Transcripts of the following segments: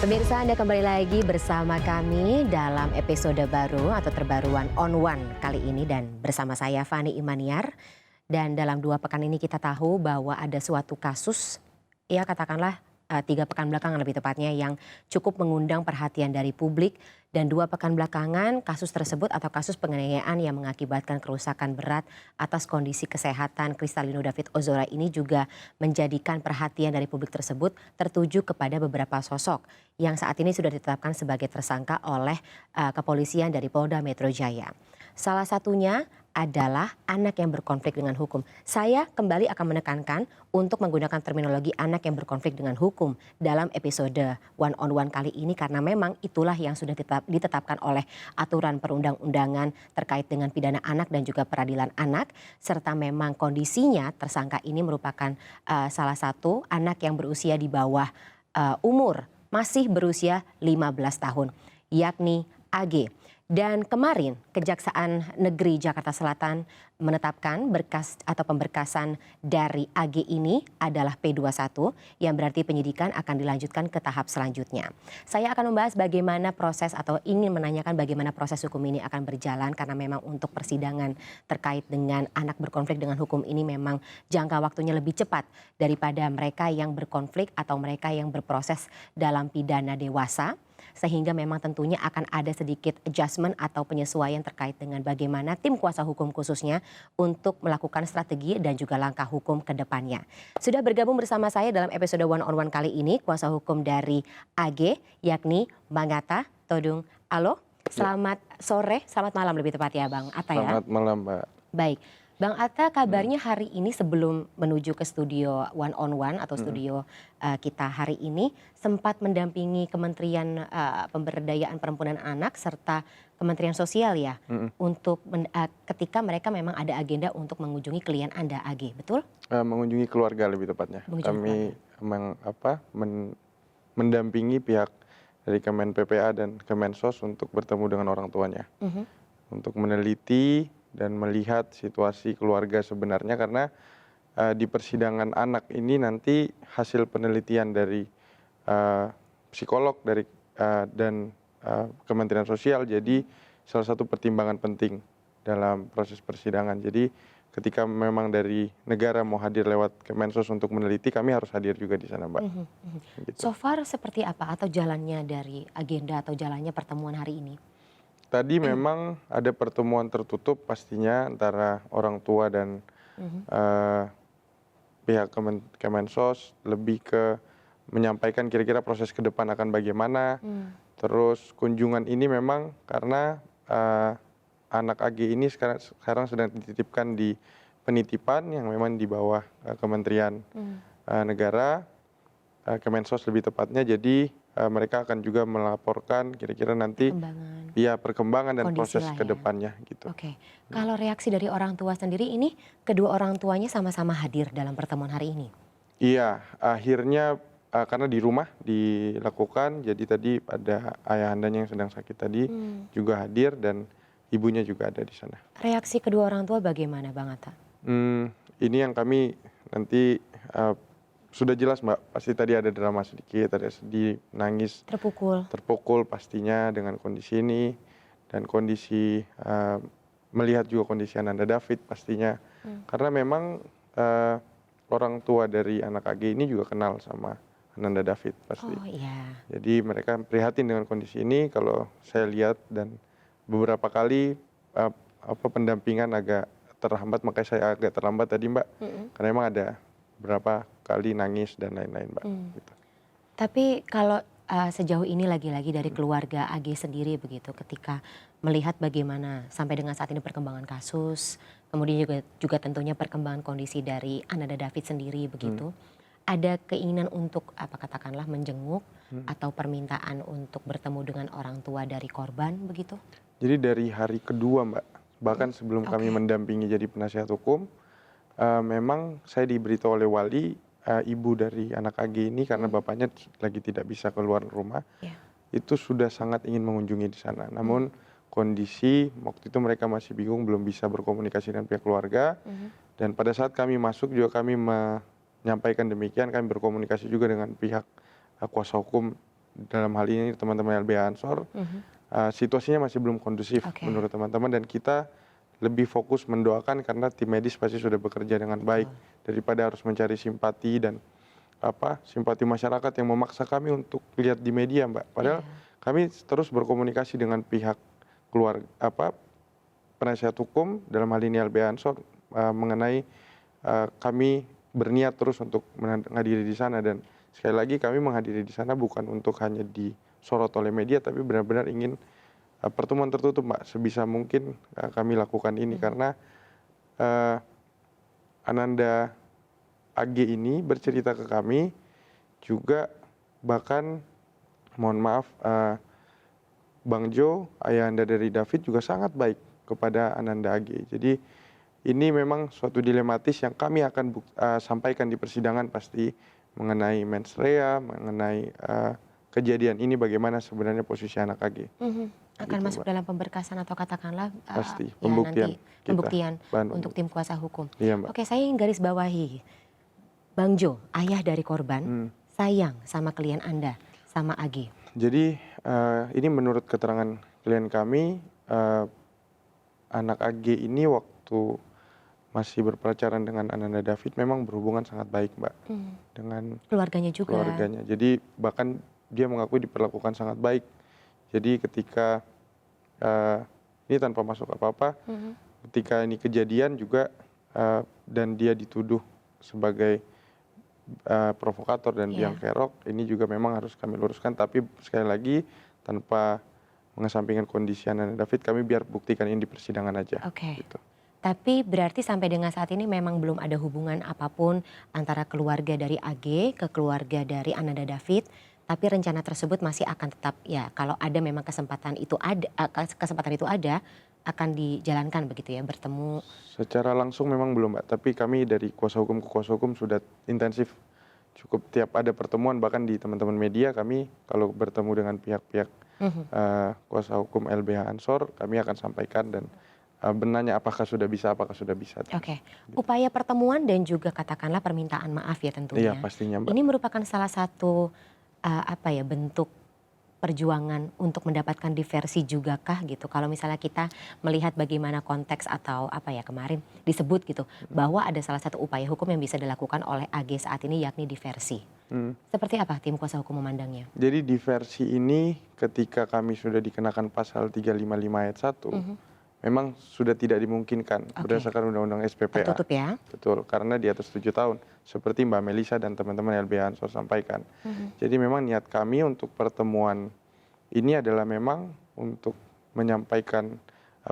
Pemirsa, Anda kembali lagi bersama kami dalam episode baru atau terbaruan On One kali ini dan bersama saya Fani Imaniar. Dan dalam 2 pekan ini kita tahu bahwa ada suatu kasus, ya katakanlah 3 pekan belakangan lebih tepatnya, yang cukup mengundang perhatian dari publik. Dan 2 pekan belakangan kasus tersebut atau kasus penganiayaan yang mengakibatkan kerusakan berat atas kondisi kesehatan Kristalino David Ozora ini juga menjadikan perhatian dari publik tersebut tertuju kepada beberapa sosok yang saat ini sudah ditetapkan sebagai tersangka oleh kepolisian dari Polda Metro Jaya. Salah satunya adalah anak yang berkonflik dengan hukum. Saya kembali akan menekankan untuk menggunakan terminologi anak yang berkonflik dengan hukum dalam episode One on One kali ini karena memang itulah yang sudah ditetapkan oleh aturan perundang-undangan terkait dengan pidana anak dan juga peradilan anak, serta memang kondisinya tersangka ini merupakan salah satu anak yang berusia di bawah umur, masih berusia 15 tahun, yakni AG. Dan kemarin Kejaksaan Negeri Jakarta Selatan menetapkan berkas atau pemberkasan dari AG ini adalah P21 yang berarti penyidikan akan dilanjutkan ke tahap selanjutnya. Saya akan membahas bagaimana proses atau ingin menanyakan bagaimana proses hukum ini akan berjalan karena memang untuk persidangan terkait dengan anak berkonflik dengan hukum ini memang jangka waktunya lebih cepat daripada mereka yang berkonflik atau mereka yang berproses dalam pidana dewasa. Sehingga memang tentunya akan ada sedikit adjustment atau penyesuaian terkait dengan bagaimana tim kuasa hukum khususnya untuk melakukan strategi dan juga langkah hukum ke depannya. Sudah bergabung bersama saya dalam episode One on One kali ini kuasa hukum dari AG yakni Bang Atta Todung Alo. Selamat sore, selamat malam lebih tepat ya Bang Atta ya. Selamat malam Mbak. Baik. Bang Atta, kabarnya hari ini sebelum menuju ke studio One on One atau studio kita hari ini sempat mendampingi Kementerian Pemberdayaan Perempuan dan Anak serta Kementerian Sosial ya untuk ketika mereka memang ada agenda untuk mengunjungi klien Anda AG, betul? Mengunjungi keluarga lebih tepatnya. Kami mendampingi pihak dari Kemen PPA dan Kemensos untuk bertemu dengan orang tuanya. Untuk meneliti dan melihat situasi keluarga sebenarnya karena di persidangan anak ini nanti hasil penelitian dari psikolog dari dan Kementerian Sosial jadi salah satu pertimbangan penting dalam proses persidangan. Jadi ketika memang dari negara mau hadir lewat Kemensos untuk meneliti, kami harus hadir juga di sana, Mbak. Gitu. So far seperti apa atau jalannya dari agenda atau jalannya pertemuan hari ini? Tadi memang ada pertemuan tertutup pastinya antara orang tua dan pihak Kemensos lebih ke menyampaikan kira-kira proses ke depan akan bagaimana. Terus kunjungan ini memang karena anak AG ini sekarang sedang dititipkan di penitipan yang memang di bawah Kementerian Negara, Kemensos lebih tepatnya. Jadi mereka akan juga melaporkan kira-kira nanti perkembangan dan proses ke depannya gitu. Oke. Kalau reaksi dari orang tua sendiri ini, kedua orang tuanya sama-sama hadir dalam pertemuan hari ini? Iya, akhirnya karena di rumah dilakukan, jadi tadi ada ayahandanya yang sedang sakit tadi juga hadir dan ibunya juga ada di sana. Reaksi kedua orang tua bagaimana Bang Atta? Ini yang kami nanti sudah jelas Mbak, pasti tadi ada drama sedikit, ada sedih, nangis. Terpukul pastinya dengan kondisi ini dan kondisi melihat juga kondisi Ananda David pastinya. Karena memang orang tua dari anak AG ini juga kenal sama Ananda David pasti. Oh iya. Jadi mereka prihatin dengan kondisi ini kalau saya lihat dan beberapa kali pendampingan agak terhambat, makanya saya agak terlambat tadi Mbak. Karena memang ada berapa kali nangis dan lain-lain Mbak. Gitu. Tapi kalau sejauh ini lagi-lagi dari keluarga AG sendiri begitu ketika melihat bagaimana sampai dengan saat ini perkembangan kasus, kemudian juga tentunya perkembangan kondisi dari Ananda David sendiri begitu, ada keinginan untuk katakanlah menjenguk atau permintaan untuk bertemu dengan orang tua dari korban begitu? Jadi dari hari kedua Mbak, bahkan sebelum kami mendampingi jadi penasihat hukum, memang saya diberitahu oleh wali ibu dari anak AG ini karena bapaknya lagi tidak bisa keluar rumah, itu sudah sangat ingin mengunjungi di sana. Namun kondisi waktu itu mereka masih bingung, belum bisa berkomunikasi dengan pihak keluarga. Dan pada saat kami masuk juga kami menyampaikan demikian, kami berkomunikasi juga dengan pihak kuasa hukum dalam hal ini teman-teman LBH Ansor, situasinya masih belum kondusif menurut teman-teman, dan kita lebih fokus mendoakan karena tim medis pasti sudah bekerja dengan baik daripada harus mencari simpati dan simpati masyarakat yang memaksa kami untuk lihat di media, Mbak. Padahal kami terus berkomunikasi dengan pihak keluarga, penasihat hukum dalam hal ini LBH Ansor, mengenai kami berniat terus untuk menghadiri di sana, dan sekali lagi kami menghadiri di sana bukan untuk hanya disorot oleh media, tapi benar-benar ingin pertemuan tertutup, Mbak. Sebisa mungkin kami lakukan ini karena Ananda AG ini bercerita ke kami juga, bahkan mohon maaf, Bang Jo, ayahanda dari David juga sangat baik kepada Ananda AG. Jadi ini memang suatu dilematis yang kami akan sampaikan di persidangan pasti, mengenai mens rea, mengenai kejadian ini bagaimana sebenarnya posisi anak AG. Akan gitu, masuk dalam pemberkasan atau katakanlah pasti pembuktian, pembuktian untuk tim kuasa hukum. Iya, Mbak. Oke, saya ingin garis bawahi, Bang Jo, ayah dari korban, sayang sama klien Anda, sama AG. Jadi ini menurut keterangan klien kami, anak AG ini waktu masih berpacaran dengan Ananda David memang berhubungan sangat baik, Mbak, dengan keluarganya juga. Keluarganya. Jadi bahkan dia mengakui diperlakukan sangat baik. Jadi ketika ini tanpa masuk apa-apa, ketika ini kejadian juga dan dia dituduh sebagai provokator dan biang kerok, ini juga memang harus kami luruskan. Tapi sekali lagi tanpa mengesampingkan kondisi Ananda David, kami biar buktikan ini di persidangan aja. Gitu. Tapi berarti sampai dengan saat ini memang belum ada hubungan apapun antara keluarga dari AG ke keluarga dari Ananda David. Tapi rencana tersebut masih akan tetap, ya kalau ada memang kesempatan itu ada, akan dijalankan begitu ya, bertemu. Secara langsung memang belum, Mbak. Tapi kami dari kuasa hukum ke kuasa hukum sudah intensif. Cukup tiap ada pertemuan, bahkan di teman-teman media kami kalau bertemu dengan pihak-pihak kuasa hukum LBH Ansor, kami akan sampaikan dan benarnya apakah sudah bisa. Upaya pertemuan dan juga katakanlah permintaan maaf ya tentunya. Iya, pastinya, Mbak. Ini merupakan salah satu bentuk perjuangan untuk mendapatkan diversi juga kah gitu. Kalau misalnya kita melihat bagaimana konteks atau kemarin disebut gitu bahwa ada salah satu upaya hukum yang bisa dilakukan oleh AG saat ini yakni diversi. Seperti apa tim kuasa hukum memandangnya? Jadi diversi ini ketika kami sudah dikenakan pasal 355 ayat 1, memang sudah tidak dimungkinkan berdasarkan undang-undang SPPA. Tertutup ya? Betul, karena di atas 7 tahun. Seperti Mbak Melisa dan teman-teman LBH Ansor sampaikan. Jadi memang niat kami untuk pertemuan ini adalah memang untuk menyampaikan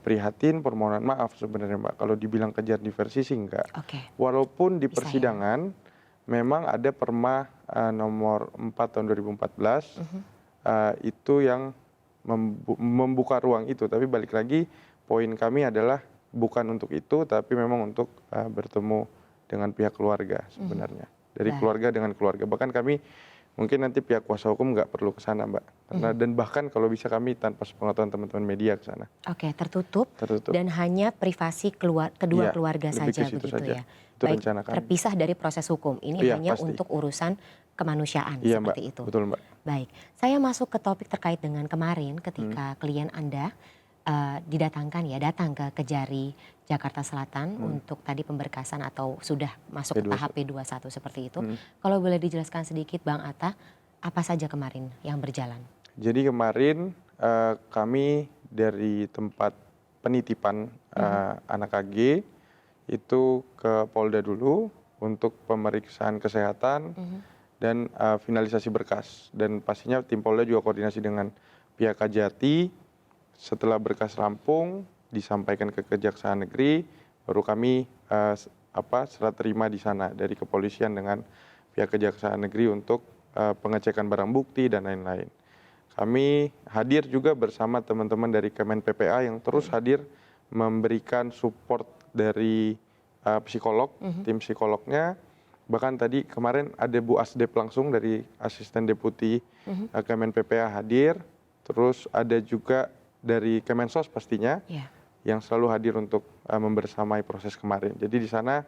prihatin, permohonan maaf sebenarnya, Mbak. Kalau dibilang kejar diversi sih enggak. Walaupun di persidangan memang ada Perma nomor 4 tahun 2014 itu yang membuka ruang itu. Tapi balik lagi, poin kami adalah bukan untuk itu, tapi memang untuk bertemu dengan pihak keluarga sebenarnya. Dari keluarga dengan keluarga. Bahkan kami mungkin nanti pihak kuasa hukum nggak perlu ke sana, Mbak. Karena dan bahkan kalau bisa kami tanpa sepengetahuan teman-teman media ke sana. Tertutup. Dan hanya privasi kedua keluarga saja begitu saja. Ya. Baik, terpisah dari proses hukum. Ini hanya pasti untuk urusan kemanusiaan seperti Mbak. itu. Betul, Mbak. Baik, saya masuk ke topik terkait dengan kemarin ketika klien Anda datang ke Kejari Jakarta Selatan untuk tadi pemberkasan atau sudah masuk ke tahap P21 seperti itu. Kalau boleh dijelaskan sedikit Bang Atta, apa saja kemarin yang berjalan? Jadi kemarin kami dari tempat penitipan anak AG itu ke Polda dulu untuk pemeriksaan kesehatan dan finalisasi berkas. Dan pastinya tim Polda juga koordinasi dengan pihak Kajati. Setelah berkas rampung disampaikan ke Kejaksaan Negeri, baru kami serah terima di sana dari kepolisian dengan pihak Kejaksaan Negeri untuk pengecekan barang bukti dan lain-lain. Kami hadir juga bersama teman-teman dari Kemen PPA yang terus hadir memberikan support dari psikolog, tim psikolognya. Bahkan tadi kemarin ada Bu Asdep langsung dari Asisten Deputi Kemen PPA hadir. Terus ada juga dari Kemensos pastinya yang selalu hadir untuk membersamai proses kemarin. Jadi di sana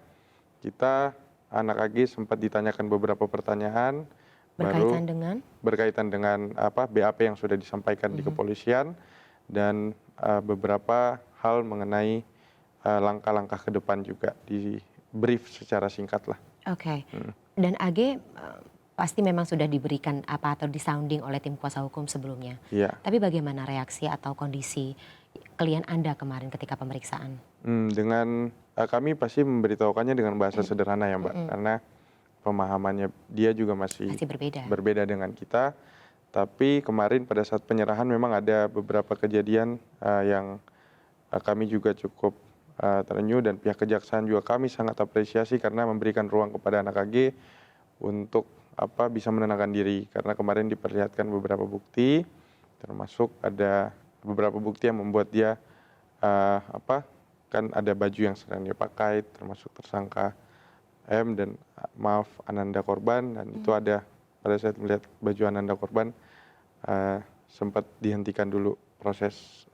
kita anak AG sempat ditanyakan beberapa pertanyaan Berkaitan dengan? Berkaitan dengan BAP yang sudah disampaikan di kepolisian dan beberapa hal mengenai langkah-langkah ke depan juga di brief secara singkat lah. Oke. Dan AG pasti memang sudah diberikan atau disounding oleh tim kuasa hukum sebelumnya. Iya. Tapi bagaimana reaksi atau kondisi klien Anda kemarin ketika pemeriksaan? Dengan kami pasti memberitahukannya dengan bahasa sederhana ya Mbak, karena pemahamannya dia juga masih berbeda. berbeda dengan kita. Tapi kemarin pada saat penyerahan memang ada beberapa kejadian yang kami juga cukup terenyuh, dan pihak kejaksaan juga kami sangat apresiasi karena memberikan ruang kepada anak AG untuk bisa menenangkan diri, karena kemarin diperlihatkan beberapa bukti, termasuk ada beberapa bukti yang membuat dia kan ada baju yang sedang dia pakai, termasuk tersangka M dan Ananda korban, dan itu ada pada saat melihat baju Ananda korban sempat dihentikan dulu proses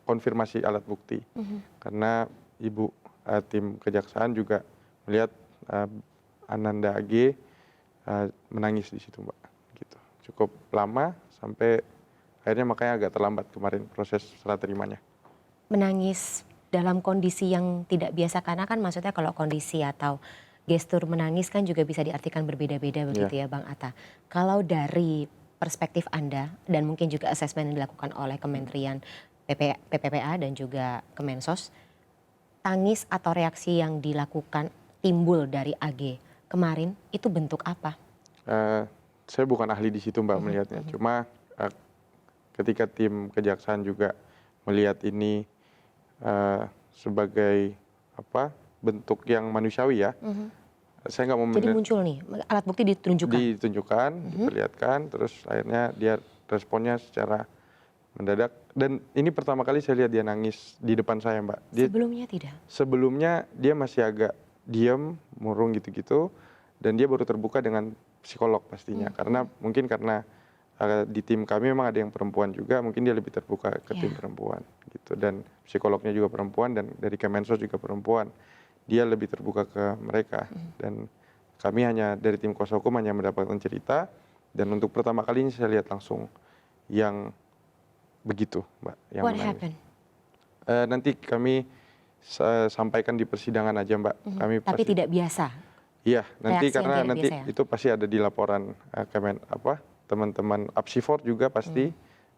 konfirmasi alat bukti, karena tim kejaksaan juga melihat Ananda AG menangis di situ Mbak, gitu. Cukup lama sampai akhirnya makanya agak terlambat kemarin proses serah terimanya. Menangis dalam kondisi yang tidak biasa, karena kan maksudnya kalau kondisi atau gestur menangis kan juga bisa diartikan berbeda-beda begitu ya Bang Atta. Kalau dari perspektif Anda dan mungkin juga asesmen yang dilakukan oleh Kementerian PPPA dan juga Kemensos, tangis atau reaksi yang dilakukan timbul dari AG kemarin itu bentuk apa? Saya bukan ahli di situ Mbak melihatnya, cuma ketika tim kejaksaan juga melihat ini sebagai bentuk yang manusiawi ya, saya nggak mau Jadi muncul nih alat bukti ditunjukkan, diperlihatkan, terus akhirnya dia responnya secara mendadak, dan ini pertama kali saya lihat dia nangis di depan saya Mbak. Sebelumnya tidak? Sebelumnya dia masih agak diam, murung gitu-gitu, dan dia baru terbuka dengan psikolog pastinya, karena mungkin karena di tim kami memang ada yang perempuan juga, mungkin dia lebih terbuka ke tim perempuan gitu, dan psikolognya juga perempuan, dan dari Kemensos juga perempuan, dia lebih terbuka ke mereka, dan kami hanya dari tim kuasa hukum hanya mendapatkan cerita, dan untuk pertama kalinya saya lihat langsung yang begitu Mbak, yang What menangis. happened? Nanti kami sampaikan di persidangan aja Mbak. Kami Tapi pasti, tidak biasa? iya, nanti Reaksi yang karena tidak nanti biasa ya? itu pasti ada di laporan teman-teman Apsifor juga pasti,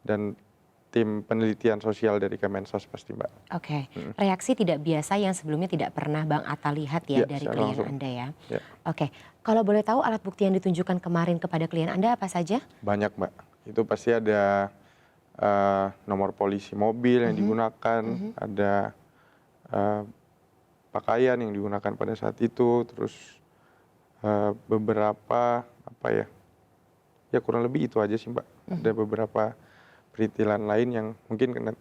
dan tim penelitian sosial dari Kemensos pasti Mbak. Oke. Reaksi tidak biasa yang sebelumnya tidak pernah Bang Atta lihat ya Iya, dari secara klien langsung. Anda ya? Ya, Oke. Kalau boleh tahu alat bukti yang ditunjukkan kemarin kepada klien Anda apa saja? banyak Mbak. Itu pasti ada nomor polisi mobil yang digunakan, ada pakaian yang digunakan pada saat itu, terus beberapa ya kurang lebih itu aja sih Mbak. Ada beberapa perintilan lain yang mungkin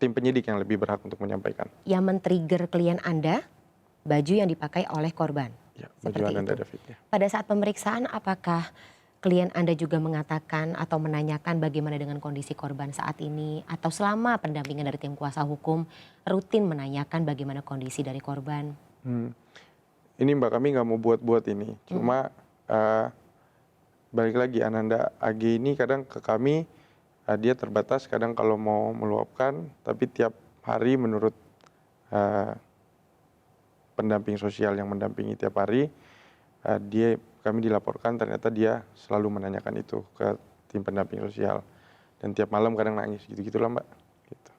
tim penyidik yang lebih berhak untuk menyampaikan. Yang men-trigger klien Anda, baju yang dipakai oleh korban. Ya, baju Seperti Ananda itu. David ya. Pada saat pemeriksaan apakah klien Anda juga mengatakan atau menanyakan bagaimana dengan kondisi korban saat ini, atau selama pendampingan dari tim kuasa hukum rutin menanyakan bagaimana kondisi dari korban? Ini Mbak, kami nggak mau buat-buat ini, cuma balik lagi Ananda AG ini kadang ke kami dia terbatas, kadang kalau mau meluapkan, tapi tiap hari menurut pendamping sosial yang mendampingi tiap hari, kami dilaporkan ternyata dia selalu menanyakan itu ke tim pendamping sosial, dan tiap malam kadang nangis gitu-gitulah Mbak. Gitu.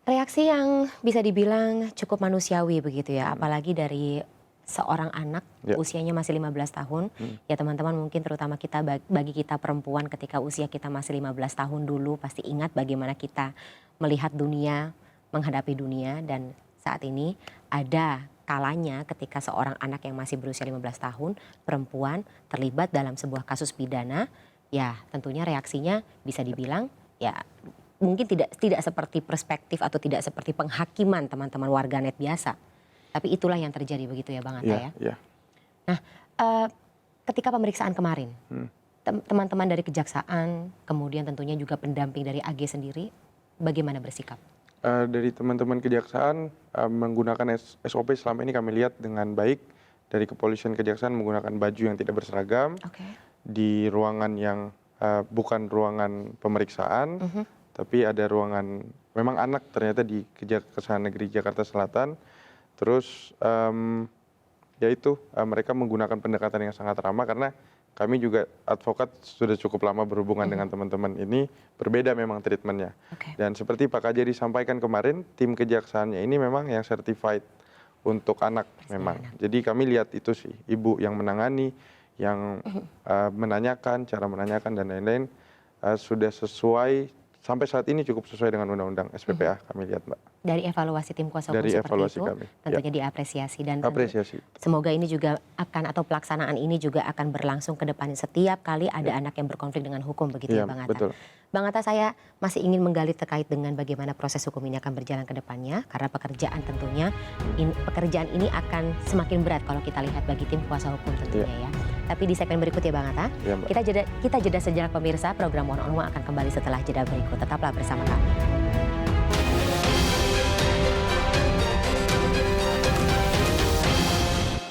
Reaksi yang bisa dibilang cukup manusiawi begitu ya, apalagi dari seorang anak usianya masih 15 tahun. Ya teman-teman mungkin terutama kita, bagi kita perempuan ketika usia kita masih 15 tahun dulu pasti ingat bagaimana kita melihat dunia, menghadapi dunia, dan saat ini ada kalanya ketika seorang anak yang masih berusia 15 tahun, perempuan terlibat dalam sebuah kasus pidana, ya tentunya reaksinya bisa dibilang ya mungkin tidak seperti perspektif atau tidak seperti penghakiman teman-teman warganet biasa. Tapi itulah yang terjadi begitu ya Bang Atta ya. Iya. Nah, ketika pemeriksaan kemarin, teman-teman dari kejaksaan, kemudian tentunya juga pendamping dari AG sendiri, bagaimana bersikap? Dari teman-teman kejaksaan menggunakan SOP selama ini kami lihat dengan baik, dari kepolisian kejaksaan menggunakan baju yang tidak berseragam Oke. di ruangan yang bukan ruangan pemeriksaan, tapi ada ruangan memang anak ternyata di Kejaksaan Negeri Jakarta Selatan. Terus yaitu mereka menggunakan pendekatan yang sangat ramah karena kami juga advokat sudah cukup lama berhubungan dengan teman-teman ini, berbeda memang treatmentnya. Oke. Dan seperti Pak Kajari sampaikan kemarin, tim kejaksaannya ini memang yang certified untuk anak memang. Jadi kami lihat itu sih, ibu yang menangani, yang menanyakan, cara menanyakan dan lain-lain sudah sesuai, sampai saat ini cukup sesuai dengan undang-undang SPPA kami lihat, Mbak. Dari evaluasi tim kuasa hukum Dari seperti evaluasi itu, kami, tentunya diapresiasi dan tentu Apresiasi. semoga ini juga akan atau pelaksanaan ini juga akan berlangsung ke depannya setiap kali ada anak yang berkonflik dengan hukum begitu ya Iya, Bang Atta. betul. Bang Atta, saya masih ingin menggali terkait dengan bagaimana proses hukum ini akan berjalan ke depannya karena pekerjaan tentunya pekerjaan ini akan semakin berat kalau kita lihat bagi tim kuasa hukum tentunya ya. Tapi di segmen berikut ya Bang Atta, Iya, Mbak. kita jeda sejenak pemirsa, program One on One akan kembali setelah jeda berikut. Tetaplah bersama kami.